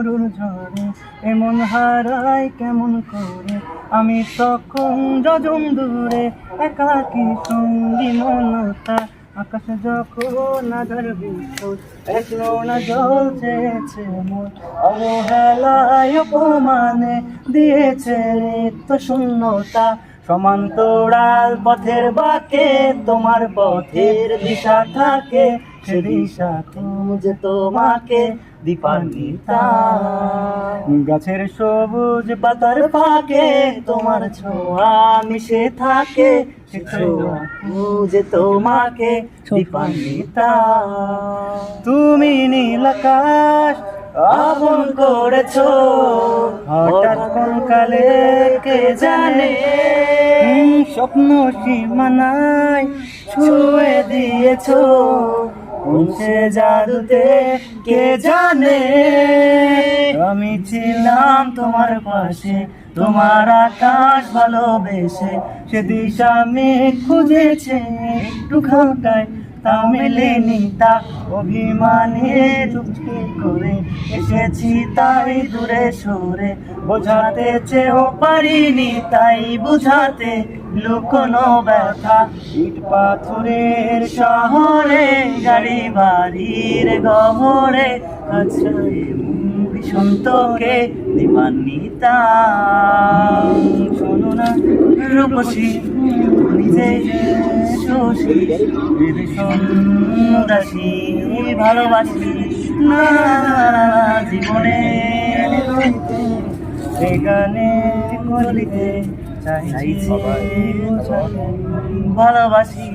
মরুর ঝরে এমন হারাই কেমন করে আমি তখন যজন দূরে একাকী সঙ্গী মনতা আকাশে যখন আধার বিস্ফোর এখনো না জল চেয়েছে মন অবহেলায় অপমানে দিয়েছে রিক্ত শূন্যতা সমান্তরাল পথের বাঁকে তোমার পথের দিশা থাকে সে দিশা খুঁজে তোমাকে দীপান্বিতা গাছের সবুজ পাতার ফাঁকে তোমার ছোঁয়া মিশে থাকে সে ছোঁয়া খুঁজে তোমাকে দীপান্বিতা তুমি নীল আকাশ আপন করেছো হঠাৎ কোন কালে কে জানে স্বপ্ন সীমানায় ছুঁয়ে দিয়েছো সে জাদুতে কে জানে আমি ছিলাম তোমার পাশে তোমার আকাশ ভালোবেসে সে দিশা আমি খুঁজেছে একটু খাওটায় তা মেলেনি তা অভিমানে চুপটি করে এসেছি তাই দূরে সরে বোঝাতে চেয়েও পারিনি তাই বুঝাতে লুকোনো ব্যথা ইট পাথরের শহরে গাড়ি বাড়ির গহরে আছে ভীষণ তোকে দিবান্বিতা শোনো না রূপসী নিজে শোষী ভীষণ উদাসী ভালোবাসি না জীবনে সেখানে কলিতে চাইছি ভালোবাসি।